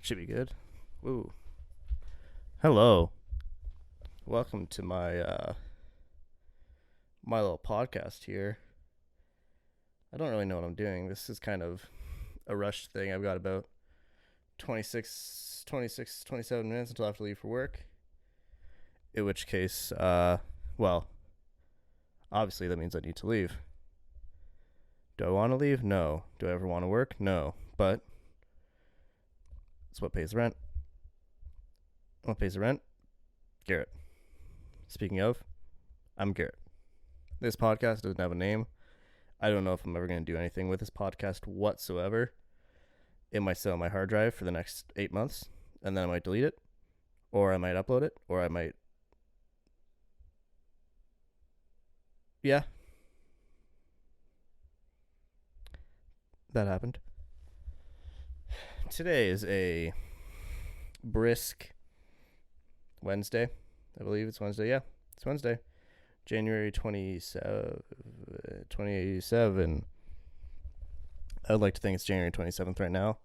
Should be good. Woo. Hello. Welcome to my little podcast here. I don't really know what I'm doing. This is kind of a rushed thing. I've got about 27 minutes until I have to leave for work. In which case, well, obviously that means I need to leave. Do I want to leave? No. Do I ever want to work? No. But it's what pays the rent. What pays the rent? Garrett. Speaking of, I'm Garrett. This podcast doesn't have a name. I don't know if I'm ever going to do anything with this podcast whatsoever. It might sit on my hard drive for the next 8 months, and then I might delete it, or I might upload it, or I might... Yeah. That happened. Today is a brisk Wednesday. I believe it's Wednesday. Yeah, it's Wednesday. January 27. I would like to think it's January 27th right now.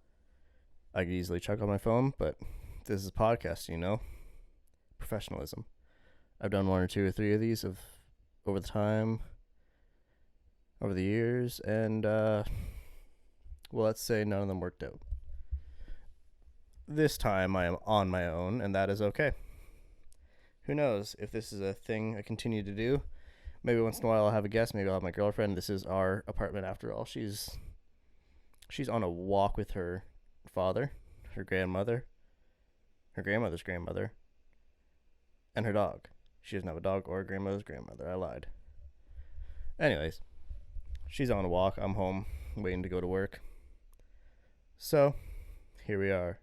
I could easily check on my phone, but this is a podcast, you know. Professionalism. I've done one or two or three of these over the years, and well, let's say none of them worked out. This time I am on my own, and that is okay. Who knows if this is a thing I continue to do. Maybe once in a while I'll have a guest. Maybe I'll have my girlfriend. This is our apartment after all. She's on a walk with her father, her grandmother, her grandmother's grandmother, and her dog. She doesn't have a dog or a grandmother's grandmother. I lied. Anyways, she's on a walk. I'm home waiting to go to work. So, here we are.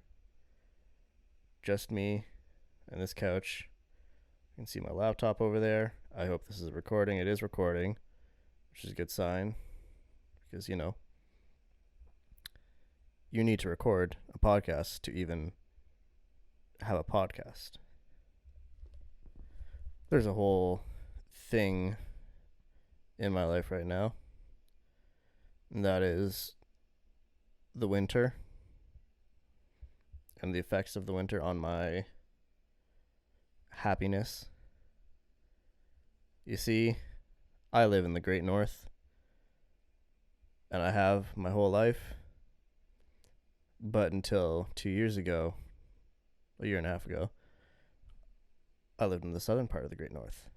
Just me and this couch. You can see my laptop over there. I hope this is recording. It is recording, which is a good sign because, you need to record a podcast to even have a podcast. There's a whole thing in my life right now, and that is the winter and the effects of the winter on my happiness. You see, I live in the Great North, and I have my whole life, but until 2 years ago, a year and a half ago, I lived in the southern part of the Great North.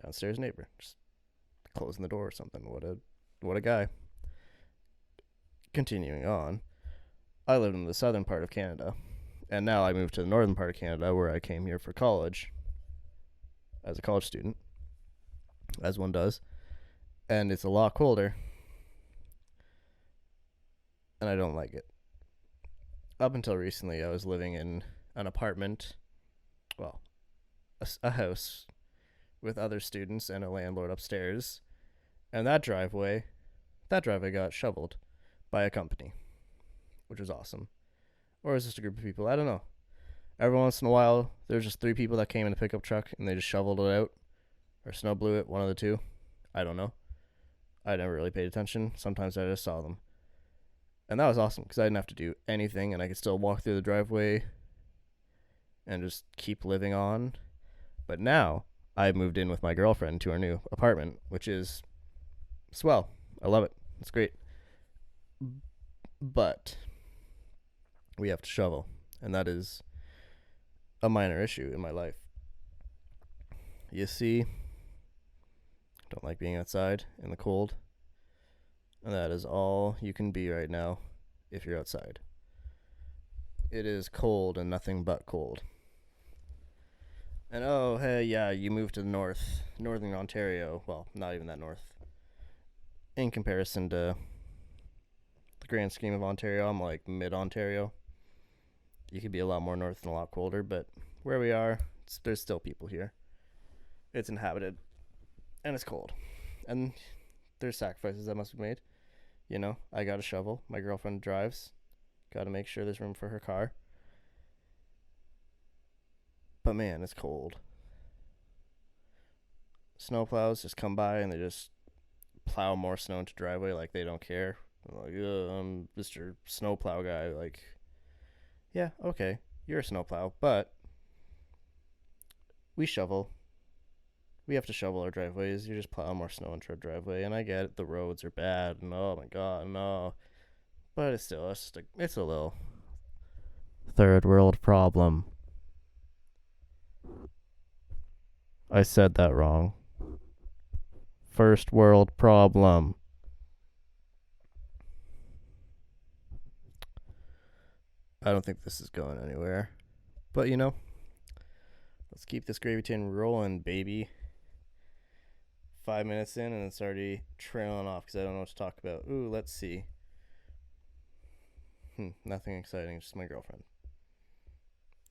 Downstairs neighbor, just closing the door or something. What a guy. Continuing on, I lived in the southern part of Canada, and now I moved to the northern part of Canada, where I came here for college as a college student, as one does, and it's a lot colder, and I don't like it. Up until recently, I was living in an apartment, well, a house with other students and a landlord upstairs, and that driveway got shoveled by a company, which was awesome. Or is this a group of people? I don't know. Every once in a while, there's just 3 people that came in a pickup truck and they just shoveled it out, or snow blew it, one of the two. I don't know. I never really paid attention. Sometimes I just saw them. And that was awesome because I didn't have to do anything and I could still walk through the driveway and just keep living on. But now I moved in with my girlfriend to our new apartment, which is swell. I love it. It's great. But we have to shovel, and that is a minor issue in my life. You see, I don't like being outside in the cold, and that is all you can be right now if you're outside. It is cold and nothing but cold. And oh, hey, yeah, you moved to the northern Ontario. Well, not even that north. In comparison to the grand scheme of Ontario, I'm like mid-Ontario. You could be a lot more north and a lot colder, but where we are, there's still people here. It's inhabited, and it's cold. And there's sacrifices that must be made. I got a shovel. My girlfriend drives. Got to make sure there's room for her car. But man, it's cold. Snowplows just come by and they just plow more snow into driveway like they don't care I'm like, I'm Mr. Snowplow guy. Like, yeah, okay, you're a snowplow, but we shovel. We have to shovel our driveways. You're just plowing more snow into our driveway, and I get it. The roads are bad, and oh my god, no. But it's still, it's a little third world problem. I said that wrong. First world problem. I don't think this is going anywhere. But let's keep this gravy tin rolling, baby. 5 minutes in and it's already trailing off because I don't know what to talk about. Ooh, let's see. Nothing exciting, just my girlfriend.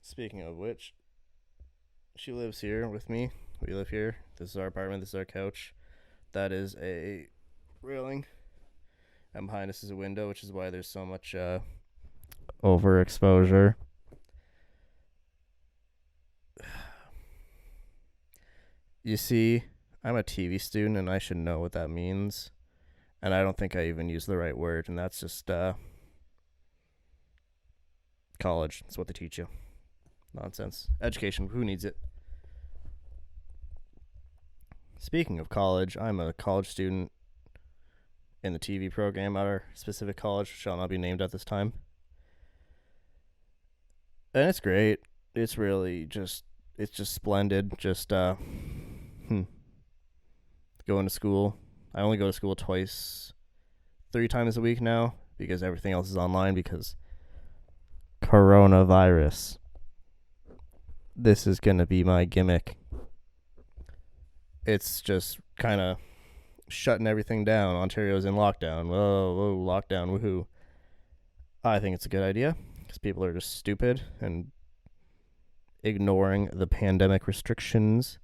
Speaking of which, she lives here with me. We live here. This is our apartment. This is our couch. That is a railing. And behind us is a window, which is why there's so much overexposure. You see, I'm a TV student and I should know what that means. And I don't think I even use the right word. And that's just college. That's what they teach you. Nonsense. Education. Who needs it? Speaking of college, I'm a college student in the TV program at our specific college, which shall not be named at this time. And it's great. It's really just splendid. Just going to school. I only go to school 3 times a week now because everything else is online because coronavirus. This is going to be my gimmick. It's just kind of shutting everything down. Ontario's in lockdown. Whoa, lockdown, woohoo. I think it's a good idea because people are just stupid and ignoring the pandemic restrictions.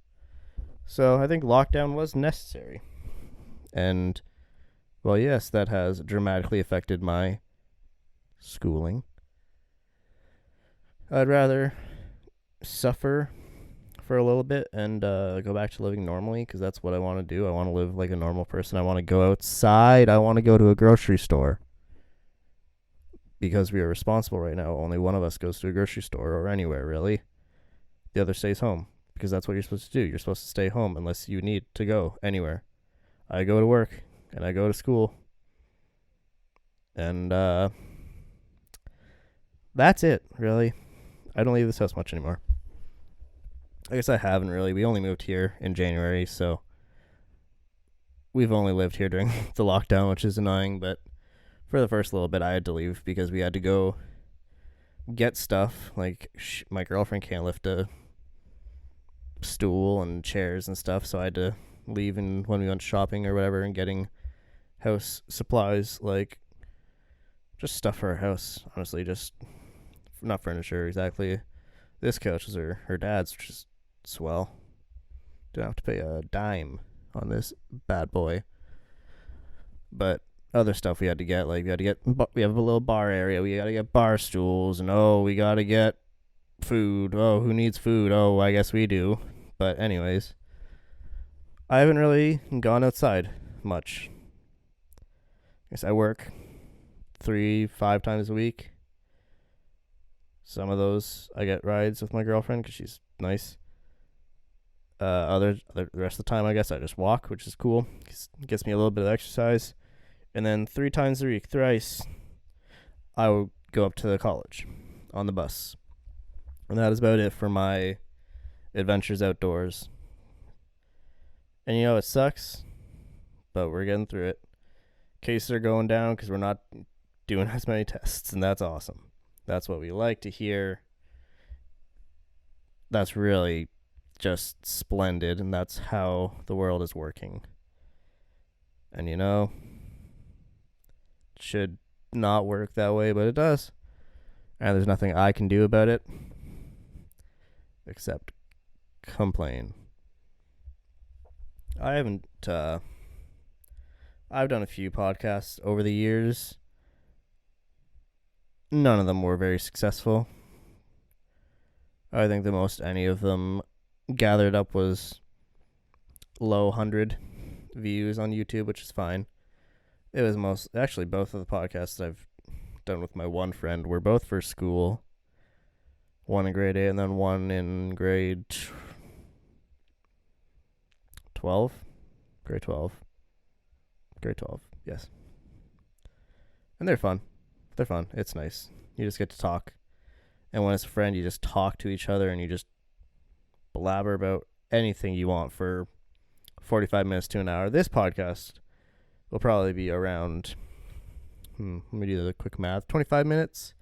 So I think lockdown was necessary. And, well, yes, that has dramatically affected my schooling. I'd rather suffer for a little bit and go back to living normally because that's what I want to do. I want to live like a normal person. I want to go outside. I want to go to a grocery store. Because we are responsible right now. Only one of us goes to a grocery store or anywhere, really. The other stays home because that's what you're supposed to do. You're supposed to stay home unless you need to go anywhere. I go to work and I go to school. And that's it, really. I don't leave this house much anymore. I guess I haven't really. We only moved here in January, so we've only lived here during the lockdown, which is annoying, but for the first little bit I had to leave because we had to go get stuff. Like, my girlfriend can't lift a stool and chairs and stuff, so I had to leave and when we went shopping or whatever and getting house supplies, like just stuff for our house, honestly, just not furniture exactly. This couch is her dad's, which is swell. Don't have to pay a dime on this bad boy. But other stuff we had to get, like we have a little bar area. We got to get bar stools, and we got to get food. Oh, who needs food? Oh, I guess we do. But anyways, I haven't really gone outside much. I guess I work 3-5 times a week. Some of those I get rides with my girlfriend because she's nice. The rest of the time I guess I just walk, which is cool. It gets me a little bit of exercise. And then 3 times a week, thrice, I will go up to the college on the bus. And that is about it for my adventures outdoors. And it sucks, but we're getting through it. Cases are going down because we're not doing as many tests, and that's awesome. That's what we like to hear. That's really just splendid, and that's how the world is working. And it should not work that way, but it does. And there's nothing I can do about it except complain. I've done a few podcasts over the years. None of them were very successful. I think the most any of them gathered up was low 100 views on YouTube, which is fine. It was actually both of the podcasts that I've done with my one friend were both for school. One in grade 8 and then one in grade 12. Grade 12. Grade 12, yes. And they're fun. It's nice. You just get to talk. And when it's a friend, you just talk to each other and you just blabber about anything you want for 45 minutes to an hour. This podcast will probably be around, let me do the quick math, 25 minutes?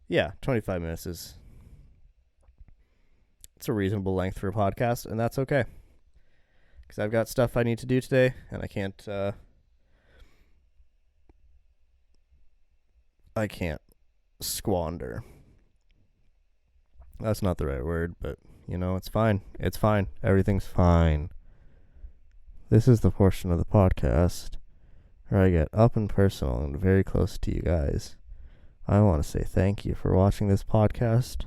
Yeah, 25 minutes it's a reasonable length for a podcast, and that's okay. Because I've got stuff I need to do today, and I can't squander. That's not the right word, but, it's fine. It's fine. Everything's fine. This is the portion of the podcast where I get up and personal and very close to you guys. I want to say thank you for watching this podcast.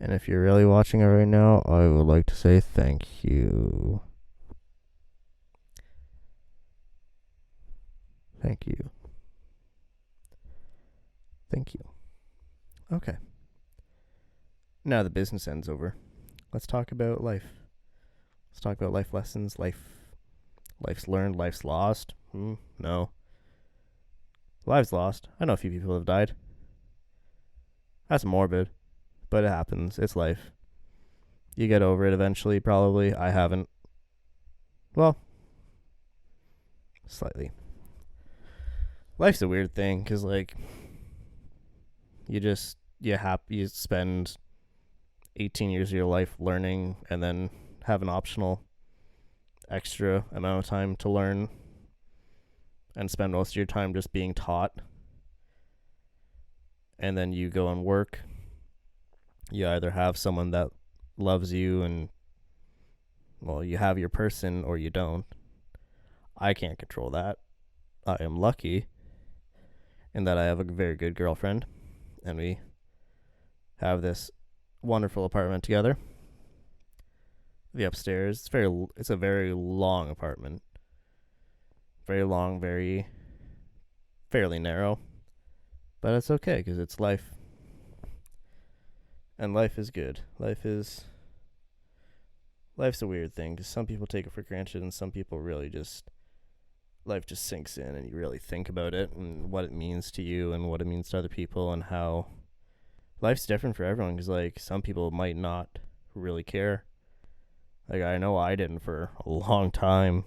And if you're really watching it right now, I would like to say thank you. Thank you. Thank you. Okay. Now the business end's over. Let's talk about life. Let's talk about life lessons, life's learned, life's lost. No. Life's lost. I know a few people have died. That's morbid, but it happens. It's life. You get over it eventually, probably. I haven't. Well, slightly. Life's a weird thing, because, you spend 18 years of your life learning and then have an optional extra amount of time to learn and spend most of your time just being taught. And then you go and work. You either have someone that loves you and, you have your person, or you don't. I can't control that. I am lucky in that I have a very good girlfriend, and we have this wonderful apartment together. The upstairs, it's a very long apartment. Very long, fairly narrow. But it's okay, because it's life. And life is good. Life's a weird thing, because some people take it for granted, and some people really life just sinks in, and you really think about it, and what it means to you, and what it means to other people, and how life's different for everyone, because, some people might not really care. I know I didn't for a long time.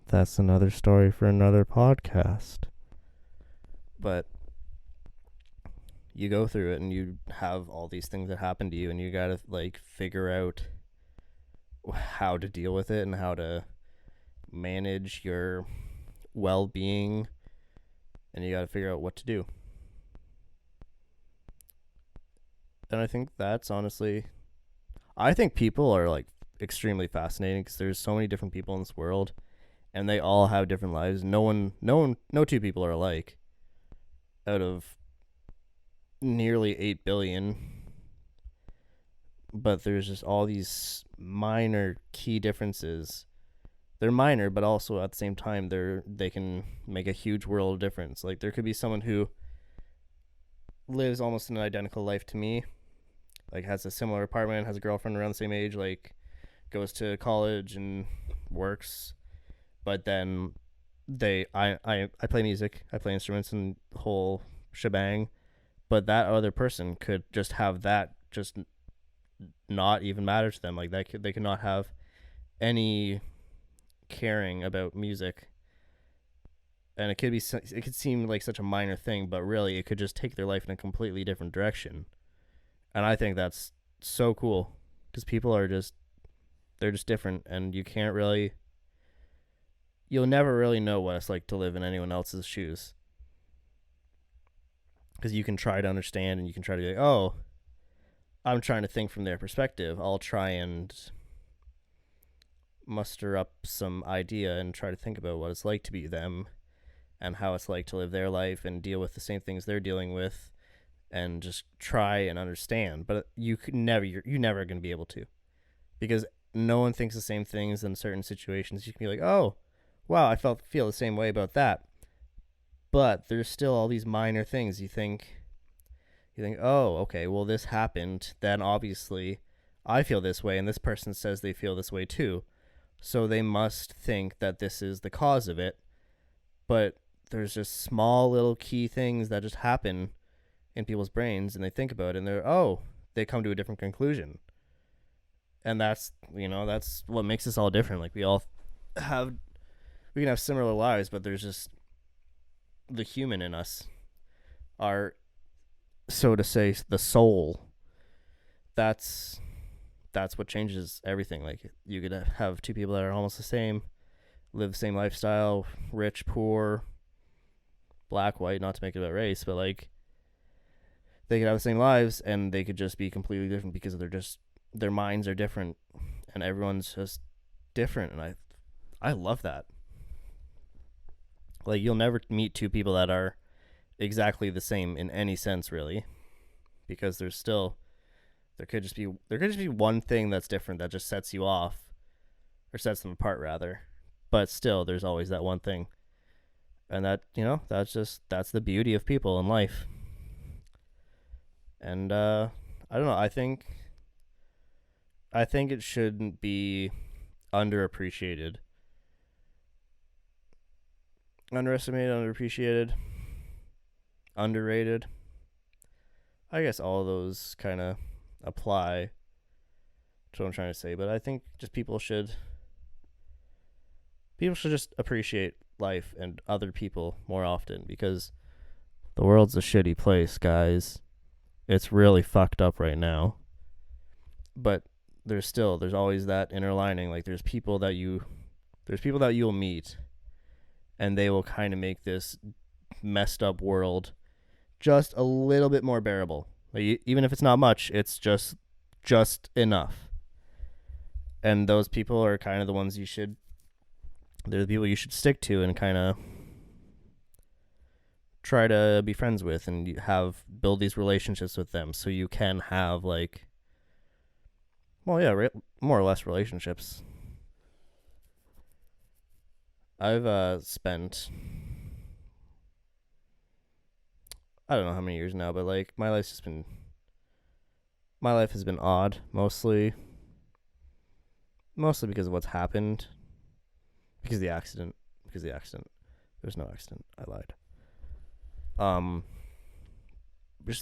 That's another story for another podcast. But you go through it, and you have all these things that happen to you, and you gotta, figure out how to deal with it and how to manage your well-being, and you gotta figure out what to do. And I think that's honestly, I think people are extremely fascinating, because there's so many different people in this world, and they all have different lives. No two people are alike. Out of nearly 8 billion, but there's just all these minor key differences. They're minor, but also at the same time they can make a huge world of difference. There could be someone who lives almost an identical life to me, has a similar apartment, has a girlfriend around the same age, goes to college and works, but then I play music, I play instruments and the whole shebang, but that other person could just have that just not even matter to them. They could not have any caring about music, and it could seem like such a minor thing, but really it could just take their life in a completely different direction. And I think that's so cool, because people are they're just different, and you'll never really know what it's like to live in anyone else's shoes, because you can try to understand, and you can try to be oh, I'm trying to think from their perspective. I'll try and muster up some idea and try to think about what it's like to be them, and how it's like to live their life and deal with the same things they're dealing with, and just try and understand. But you're never going to be able to, because no one thinks the same things in certain situations. You can be oh, wow, I feel the same way about that. But there's still all these minor things. You think, oh, okay, well, this happened. Then obviously I feel this way, and this person says they feel this way too. So they must think that this is the cause of it. But there's just small little key things that just happen in people's brains, and they think about it, and they come to a different conclusion. And that's what makes us all different. Like, we can have similar lives, but there's just the human in us, our, so to say, the soul. That's what changes everything. Like, you could have two people that are almost the same, live the same lifestyle, rich, poor, black, white, not to make it about race, but like, they could have the same lives and they could just be completely different because their minds are different, and everyone's just different. And I love that. Like, you'll never meet two people that are exactly the same in any sense, really, because there could just be one thing that's different that just sets you off, or sets them apart rather. But still, there's always that one thing, and that's the beauty of people in life. And I don't know. I think it shouldn't be underappreciated, underestimated, underappreciated, underrated. I guess all of those kind of apply to what I'm trying to say, but I think just people should just appreciate life and other people more often, because the world's a shitty place, guys. It's really fucked up right now. But there's always that inner lining. Like, there's people that you'll meet, and they will kind of make this messed up world just a little bit more bearable. Like, even if it's not much, it's just enough. And those people are kind of the ones they're the people you should stick to and kind of try to be friends with, and build these relationships with them, so you can have, like, more or less relationships. I've spent, I don't know how many years now, but like, my life has been odd, mostly because of what's happened, because of the accident. There's no accident. I lied.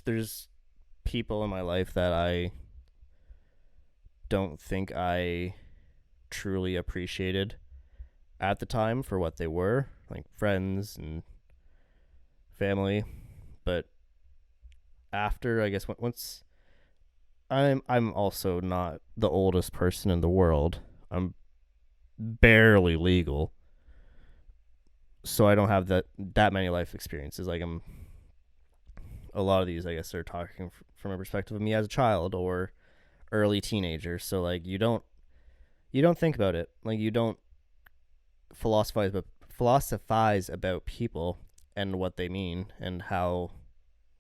There's people in my life that I don't think I truly appreciated at the time for what they were, like friends and family. But after, I guess, once, I'm also not the oldest person in the world. I'm barely legal, so I don't have that many life experiences. Like, a lot of these, I guess, are talking from a perspective of me as a child or early teenager. So like, you don't think about it. Like, you don't philosophize about people and what they mean, and how,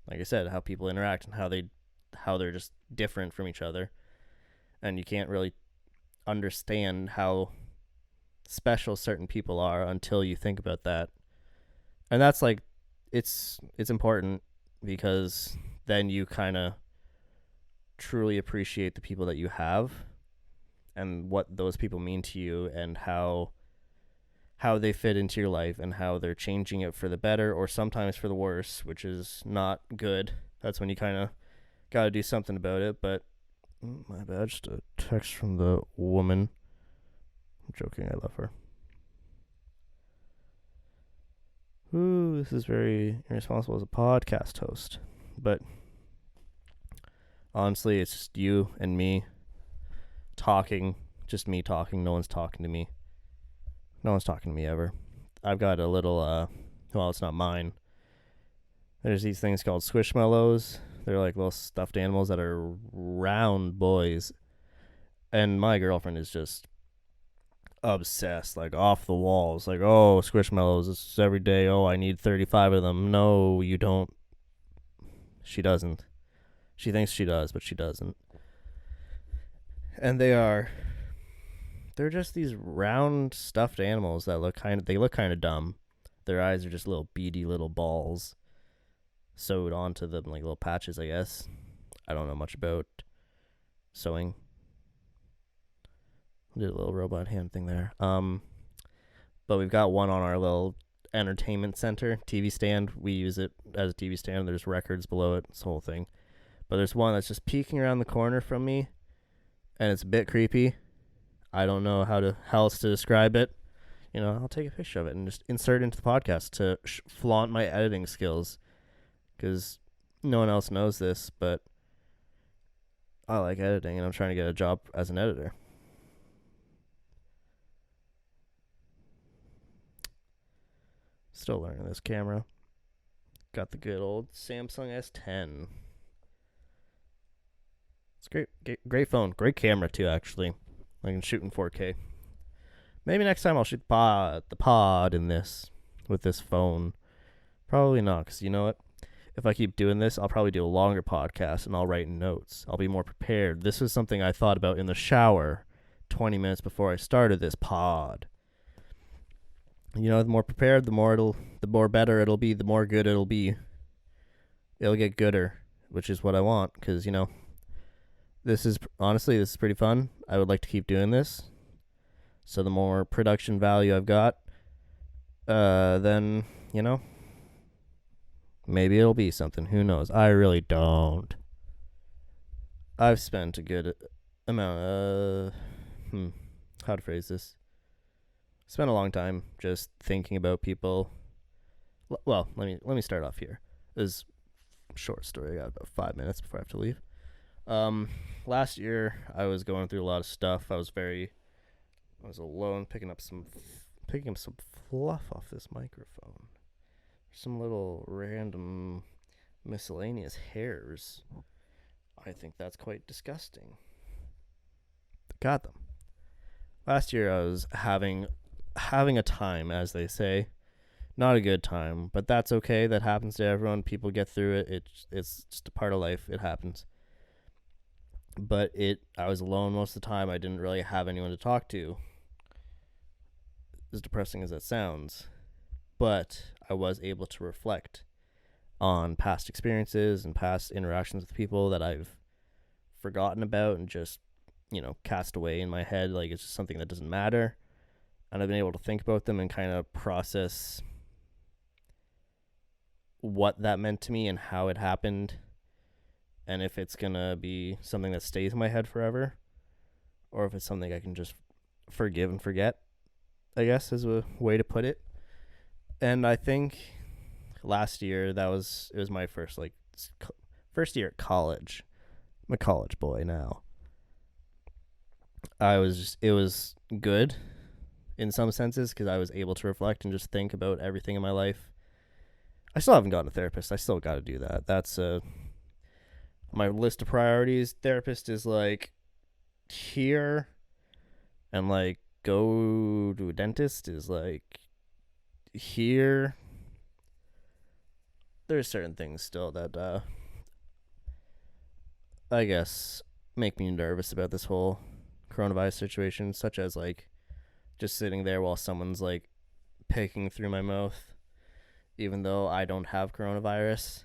like I said, how people interact, and how they're just different from each other. And you can't really understand how special certain people are until you think about that. And that's like, it's important, because then you kind of truly appreciate the people that you have, and what those people mean to you, and how they fit into your life, and how they're changing it for the better, or sometimes for the worse, which is not good. That's when you kind of got to do something about it. But my bad, just a text from the woman. I'm joking, I love her. Ooh, this is very irresponsible as a podcast host. But honestly, it's just you and me talking. Just me talking. No one's talking to me. No one's talking to me ever. I've got a little, well, it's not mine. There's these things called squishmallows. They're like little stuffed animals that are round boys. And my girlfriend is just obsessed, like off the walls. Like, oh, squishmallows, this is every day. Oh, I need 35 of them. No, you don't. She doesn't. She thinks she does, but she doesn't. And they're they're just these round stuffed animals that look kind of dumb. Their eyes are just little beady little balls sewed onto them like little patches, I guess. I don't know much about sewing. Did a little robot hand thing there. But we've got one on our little entertainment center TV stand. We use it as a TV stand. There's records below it, this whole thing. But there's one that's just peeking around the corner from me, and it's a bit creepy. I don't know how else to describe it. I'll take a picture of it and just insert it into the podcast to flaunt my editing skills, because no one else knows this, but I like editing, and I'm trying to get a job as an editor. Still learning this camera. Got the good old Samsung S10. It's great phone, great camera too. Actually, I can shoot in 4K. Maybe next time I'll shoot the pod in this with this phone. Probably not, because you know what? If I keep doing this, I'll probably do a longer podcast and I'll write notes. I'll be more prepared. This is something I thought about in the shower 20 minutes before I started this pod. The more prepared, the more better it'll be, the more good it'll be. It'll get gooder, which is what I want, because, this is pretty fun. I would like to keep doing this. So the more production value I've got, then, maybe it'll be something. Who knows? I really don't. I've spent a good amount how to phrase this? Spent a long time just thinking about people. Well, let me start off here. This is a short story. I got about 5 minutes before I have to leave. Last year I was going through a lot of stuff. I was alone, picking up some fluff off this microphone. Some little random miscellaneous hairs. I think that's quite disgusting. Got them. Last year I was having a time, as they say. Not a good time, but that's okay. That happens to everyone. People get through it. It's just a part of life. It happens. But I was alone most of the time. I didn't really have anyone to talk to. As depressing as that sounds. But I was able to reflect on past experiences and past interactions with people that I've forgotten about and just, cast away in my head. Like, it's just something that doesn't matter. And I've been able to think about them and kind of process what that meant to me and how it happened. And if it's going to be something that stays in my head forever, or if it's something I can just forgive and forget, I guess is a way to put it. And I think last year it was my first year at college. I'm a college boy now. It was good in some senses, because I was able to reflect and just think about everything in my life. I still haven't gotten a therapist. I still got to do that. That's my list of priorities. Therapist is here, and go to a dentist is here. There's certain things still that I guess make me nervous about this whole coronavirus situation, such as just sitting there while someone's picking through my mouth, even though I don't have coronavirus.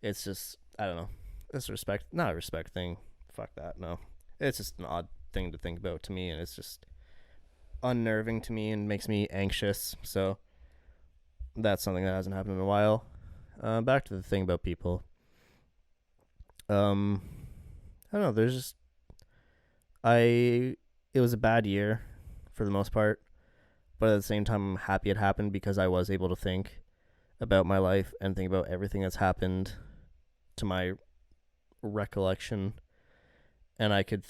It's just, I don't know. It's not a respect thing. Fuck that. No, it's just an odd thing to think about to me, and it's just unnerving to me and makes me anxious. So that's something that hasn't happened in a while. Back to the thing about people. I don't know. It was a bad year for the most part, but at the same time, I'm happy it happened, because I was able to think about my life and think about everything that's happened to my recollection, and I could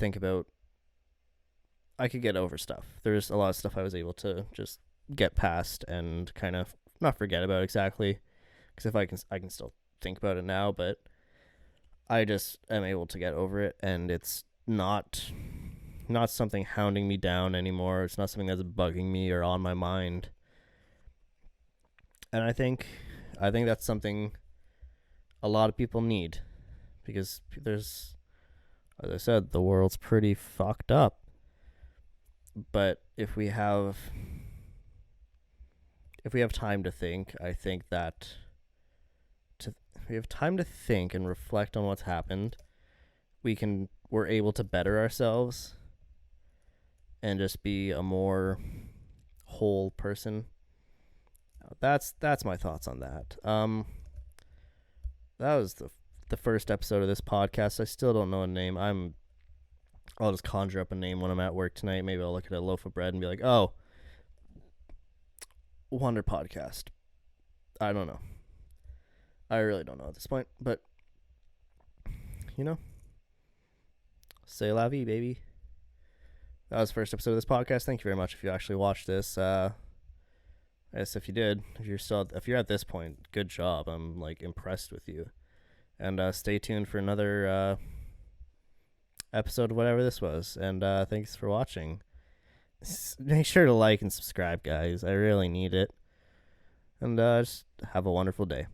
get over stuff. There's a lot of stuff I was able to just get past and kind of not forget about exactly, because if I can still think about it now, but I just am able to get over it, and it's not something hounding me down anymore. It's not something that's bugging me or on my mind. And I think that's something a lot of people need, because as I said, the world's pretty fucked up. But if we have time to think, I think that if we have time to think and reflect on what's happened, we're able to better ourselves and just be a more whole person. That's my thoughts on that. That was the first episode of this podcast. I still don't know a name. I'll just conjure up a name when I'm at work tonight. Maybe I'll look at a loaf of bread and be like, "Oh, Wonder Podcast." I don't know. I really don't know at this point, but c'est la vie, baby. That was the first episode of this podcast. Thank you very much if you actually watched this. I guess if you did, if you're at this point, good job. I'm like impressed with you. And stay tuned for another episode of whatever this was. And thanks for watching. Make sure to like and subscribe, guys. I really need it. And just have a wonderful day.